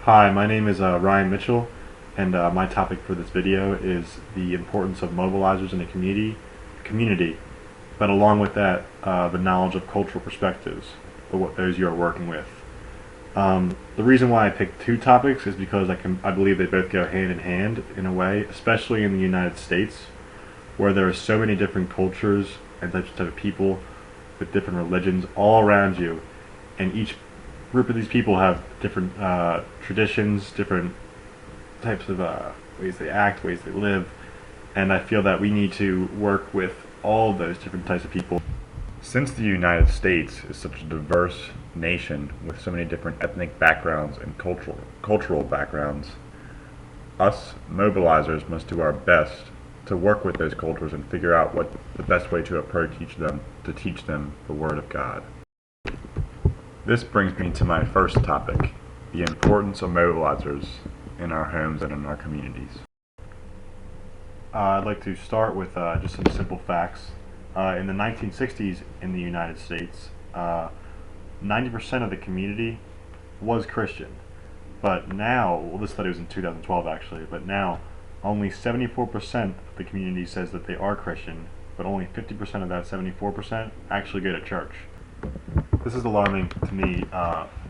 Hi, my name is Ryan Mitchell, and my topic for this video is the importance of mobilizers in a community, but along with that, the knowledge of cultural perspectives for what those you are working with. The reason why I picked two topics is because I believe they both go hand in hand in a way, especially in the United States, where there are so many different cultures and types of people with different religions all around you, and each group of these people have different traditions, different types of ways they act, ways they live, and I feel that we need to work with all of those different types of people. Since the United States is such a diverse nation with so many different ethnic backgrounds and cultural backgrounds, us mobilizers must do our best to work with those cultures and figure out what the best way to approach each of them to teach them the Word of God. This brings me to my first topic, the importance of mobilizers in our homes and in our communities. I'd like to start with just some simple facts. In the 1960s in the United States, 90% of the community was Christian. But now, well, this study was in 2012 actually, but now only 74% of the community says that they are Christian, but only 50% of that 74% actually go to church. This is alarming to me,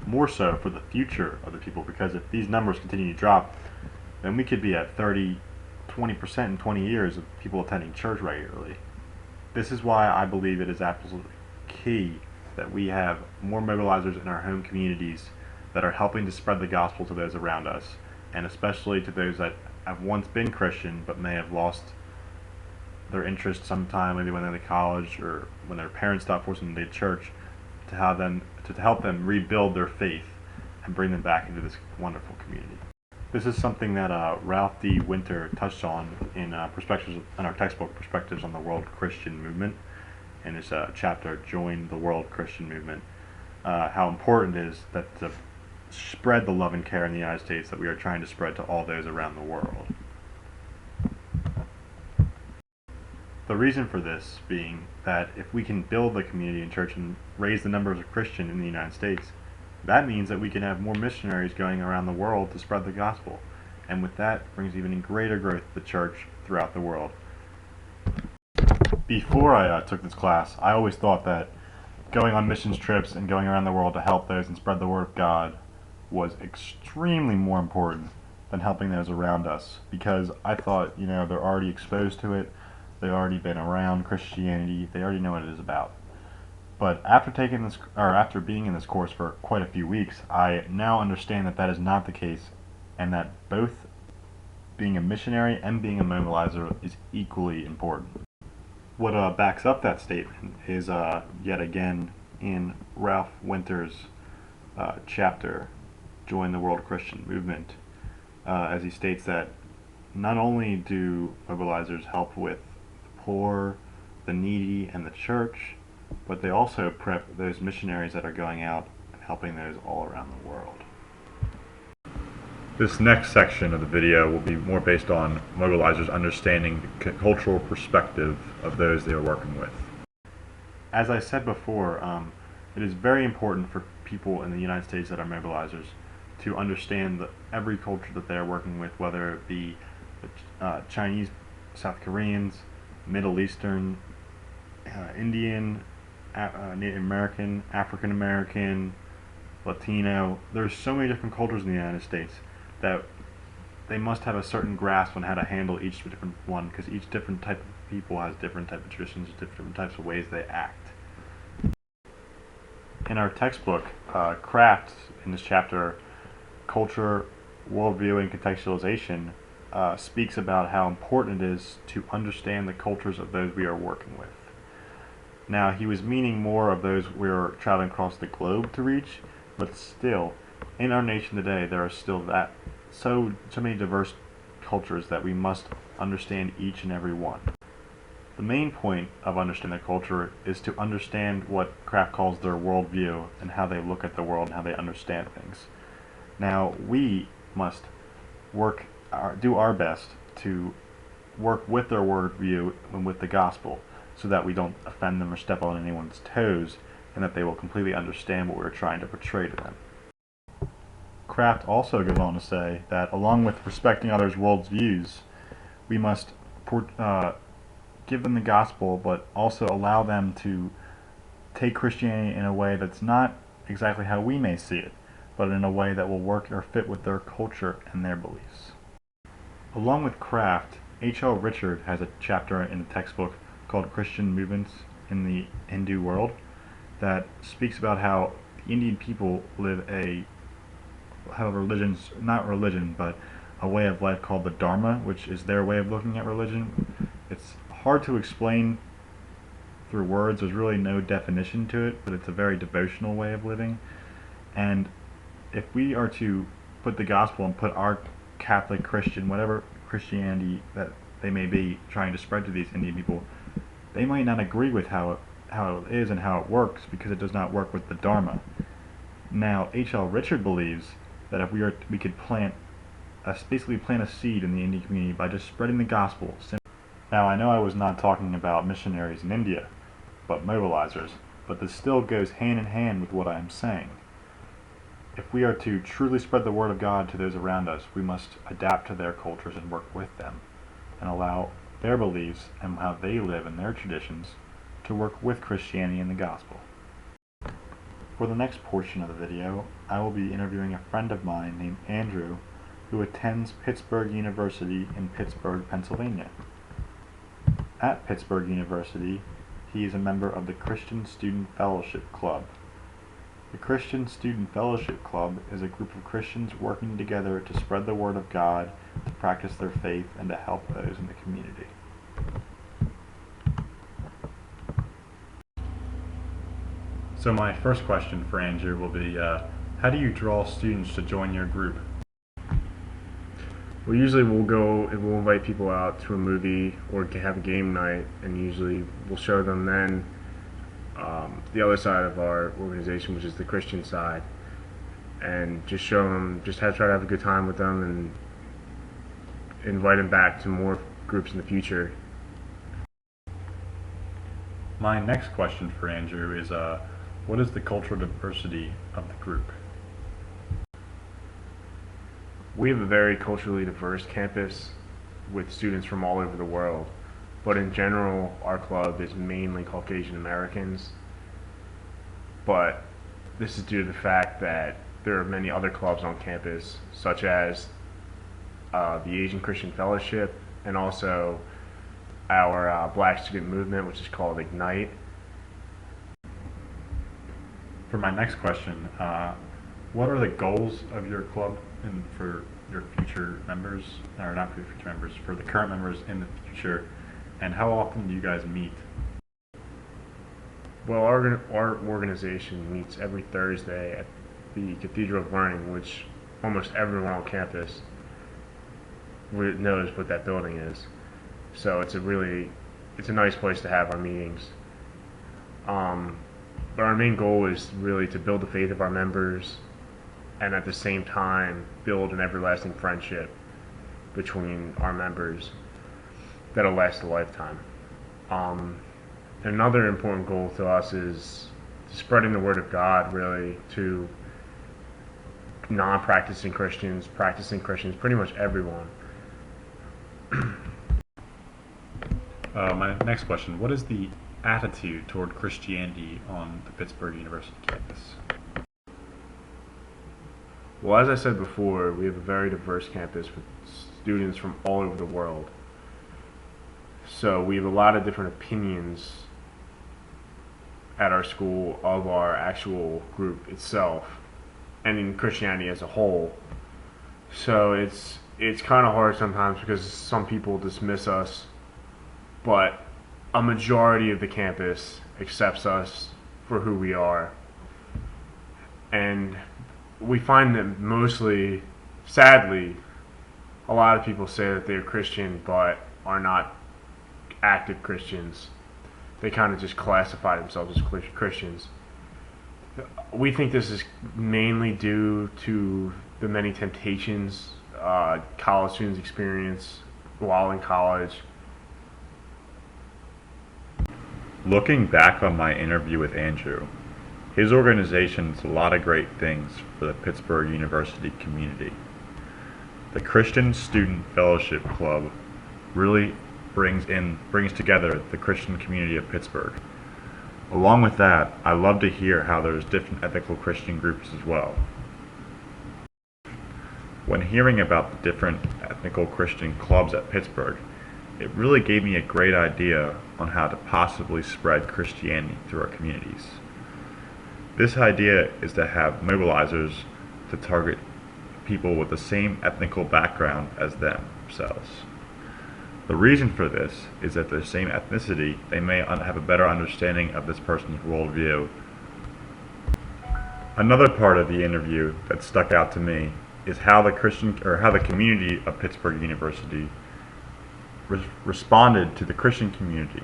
more so for the future of the people, because if these numbers continue to drop, then we could be at 20% in 20 years of people attending church regularly. This is why I believe it is absolutely key that we have more mobilizers in our home communities that are helping to spread the gospel to those around us, and especially to those that have once been Christian but may have lost their interest sometime, maybe when they're in college or when their parents stopped forcing them to church, to help them rebuild their faith and bring them back into this wonderful community. This is something that Ralph D. Winter touched on in perspectives in our textbook, Perspectives on the World Christian Movement, in his chapter, Join the World Christian Movement, how important it is that to spread the love and care in the United States that we are trying to spread to all those around the world. The reason for this being that if we can build the community and church and raise the numbers of Christian in the United States, that means that we can have more missionaries going around the world to spread the gospel. And with that brings even greater growth to the church throughout the world. Before I took this class, I always thought that going on missions trips and going around the world to help those and spread the word of God was extremely more important than helping those around us, because I thought, they're already exposed to it, they've already been around Christianity, they already know what it is about. But after being in this course for quite a few weeks, I now understand that that is not the case, and that both being a missionary and being a mobilizer is equally important. What backs up that statement is yet again in Ralph Winter's chapter, Join the World Christian Movement, as he states that not only do mobilizers help with the poor, the needy, and the church, but they also prep those missionaries that are going out and helping those all around the world. This next section of the video will be more based on mobilizers understanding the cultural perspective of those they are working with. As I said before, it is very important for people in the United States that are mobilizers to understand every culture that they are working with, whether it be Chinese, South Koreans, Middle Eastern, Indian, Native American, African American, Latino. There's so many different cultures in the United States that they must have a certain grasp on how to handle each different one, because each different type of people has different type of traditions, different types of ways they act. In our textbook, Kraft, in this chapter, Culture, Worldview, and Contextualization, speaks about how important it is to understand the cultures of those we are working with. Now, he was meaning more of those we are traveling across the globe to reach, but still, in our nation today, there are still so many diverse cultures that we must understand each and every one. The main point of understanding the culture is to understand what Kraft calls their worldview and how they look at the world and how they understand things. Now, we must do our best to work with their worldview and with the gospel, so that we don't offend them or step on anyone's toes, and that they will completely understand what we're trying to portray to them. Kraft also goes on to say that along with respecting others' world views, we must give them the gospel, but also allow them to take Christianity in a way that's not exactly how we may see it, but in a way that will work or fit with their culture and their beliefs. Along with Kraft, H.L. Richard has a chapter in the textbook called Christian Movements in the Hindu World that speaks about how the Indian people have religions, not religion, but a way of life called the Dharma, which is their way of looking at religion. It's hard to explain through words. There's really no definition to it, but it's a very devotional way of living. And if we are to put the gospel and put our Catholic, Christian, whatever Christianity that they may be trying to spread to these Indian people, they might not agree with how it is and how it works because it does not work with the Dharma. Now, H.L. Richard believes that if we could basically plant a seed in the Indian community by just spreading the gospel. Now, I know I was not talking about missionaries in India, but mobilizers, but this still goes hand in hand with what I am saying. If we are to truly spread the word of God to those around us, we must adapt to their cultures and work with them, and allow their beliefs and how they live and their traditions to work with Christianity and the gospel. For the next portion of the video, I will be interviewing a friend of mine named Andrew who attends Pittsburgh University in Pittsburgh, Pennsylvania. At Pittsburgh University, he is a member of the Christian Student Fellowship Club. The Christian Student Fellowship Club is a group of Christians working together to spread the word of God, to practice their faith, and to help those in the community. So my first question for Andrew will be, how do you draw students to join your group? Well, usually we'll invite people out to a movie or have a game night, and usually we'll show them then the other side of our organization, which is the Christian side, and just show them, try to have a good time with them and invite them back to more groups in the future. My next question for Andrew is, what is the cultural diversity of the group? We have a very culturally diverse campus with students from all over the world, but in general our club is mainly Caucasian Americans, but this is due to the fact that there are many other clubs on campus, such as the Asian Christian Fellowship and also our Black Student Movement, which is called Ignite. For my next question, what are the goals of your club and for your future members, or not for your future members, for the current members in the future, and how often do you guys meet? Well, our organization meets every Thursday at the Cathedral of Learning, which almost everyone on campus knows what that building is. So it's a nice place to have our meetings. But our main goal is really to build the faith of our members and at the same time build an everlasting friendship between our members that'll last a lifetime. Another important goal to us is spreading the word of God really to non-practicing Christians, practicing Christians, pretty much everyone. My next question, what is the attitude toward Christianity on the Pittsburgh University campus? Well, as I said before, we have a very diverse campus with students from all over the world. So we have a lot of different opinions at our school of our actual group itself and in Christianity as a whole. So it's kind of hard sometimes because some people dismiss us, but a majority of the campus accepts us for who we are. And we find that mostly, sadly, a lot of people say that they're Christian but are not active Christians. They kind of just classify themselves as Christians. We think this is mainly due to the many temptations college students experience while in college. Looking back on my interview with Andrew, His organization does a lot of great things for the Pittsburgh University community. The Christian Student Fellowship Club really brings together the Christian community of Pittsburgh. Along with that, I love to hear how there's different ethical Christian groups as well. When hearing about the different ethnical Christian clubs at Pittsburgh, it really gave me a great idea on how to possibly spread Christianity through our communities. This idea is to have mobilizers to target people with the same ethnical background as themselves. The reason for this is that they're the same ethnicity, they may have a better understanding of this person's worldview. Another part of the interview that stuck out to me is how the community of Pittsburgh University responded to the Christian community.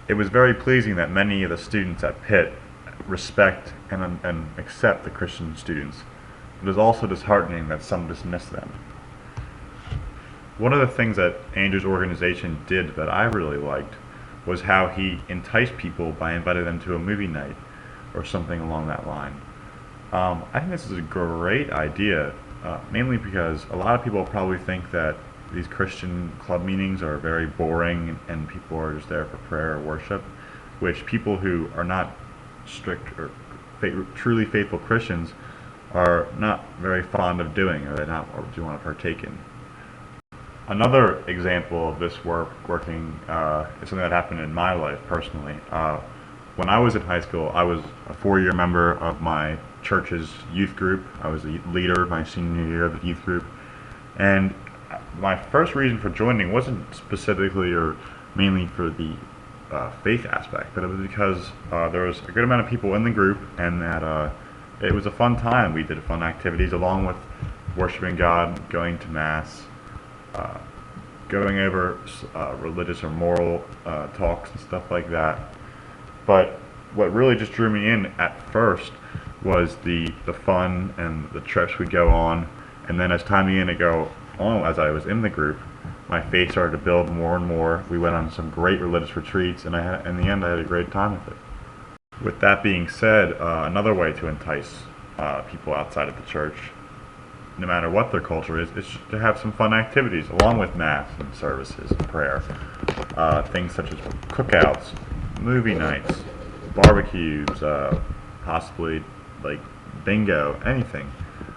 It was very pleasing that many of the students at Pitt respect and accept the Christian students. It is also disheartening that some dismiss them. One of the things that Andrew's organization did that I really liked was how he enticed people by inviting them to a movie night or something along that line. I think this is a great idea, mainly because a lot of people probably think that these Christian club meetings are very boring and people are just there for prayer or worship, which people who are not strict or truly faithful Christians are not very fond of doing, or they not or do want to partake in. Another example of this working is something that happened in my life personally. When I was in high school, I was a 4-year member of my church's youth group. I was a leader my senior year of the youth group. And my first reason for joining wasn't specifically or mainly for the faith aspect, but it was because there was a good amount of people in the group, and that it was a fun time. We did fun activities along with worshiping God, going to Mass, going over religious or moral talks and stuff like that. But what really just drew me in at first was the fun and the trips we'd go on. And then as time began to go on, as I was in the group, my faith started to build more and more. We went on some great religious retreats, and in the end I had a great time with it. With that being said, another way to entice people outside of the church, no matter what their culture is to have some fun activities along with Mass and services and prayer. Things such as cookouts, movie nights, barbecues, possibly like bingo, anything.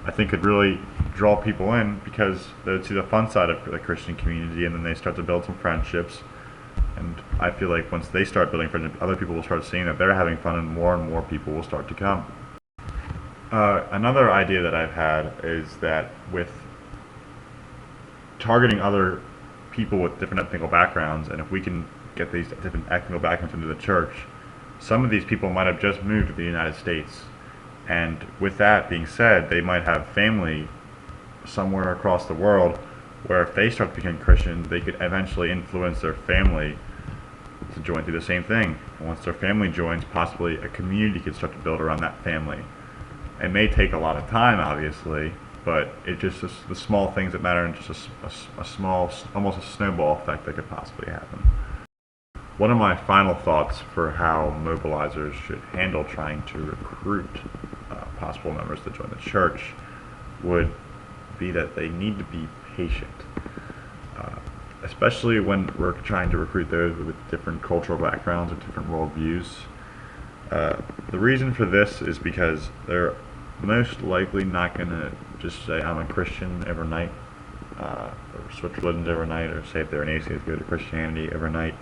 I think could really draw people in because they see the fun side of the Christian community, and then they start to build some friendships. And I feel like once they start building friendships, other people will start seeing that they're having fun, and more people will start to come. Another idea that I've had is that with targeting other people with different ethnical backgrounds, and if we can get these different ethnical backgrounds into the church, some of these people might have just moved to the United States. And with that being said, they might have family somewhere across the world where if they start to become Christian, they could eventually influence their family to join through the same thing. And once their family joins, possibly a community could start to build around that family. It may take a lot of time, obviously, but it's just the small things that matter, and just a small, almost a snowball effect that could possibly happen. One of my final thoughts for how mobilizers should handle trying to recruit possible members to join the church would be that they need to be patient, especially when we're trying to recruit those with different cultural backgrounds or different worldviews. The reason for this is because they're most likely not going to just say, I'm a Christian overnight, or switch religions overnight, or say if they're an atheist, go to Christianity overnight.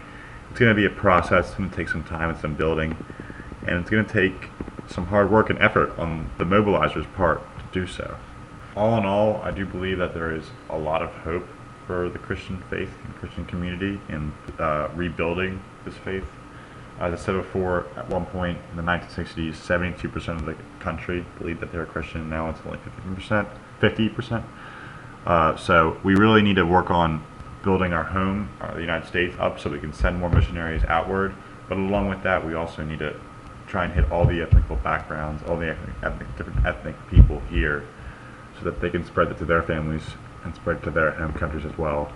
It's going to be a process. It's going to take some time and some building, and it's going to take some hard work and effort on the mobilizer's part to do so. All in all, I do believe that there is a lot of hope for the Christian faith and Christian community in rebuilding this faith. As I said before, at one point in the 1960s, 72% of the country believed that they were Christian. Now it's only 50%. So we really need to work on building our home, the United States, up so we can send more missionaries outward. But along with that, we also need to try and hit all the ethnical backgrounds, all the different ethnic people here, so that they can spread it to their families and spread it to their home countries as well.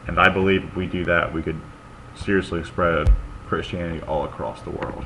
And I believe if we do that, we could seriously spread Christianity all across the world.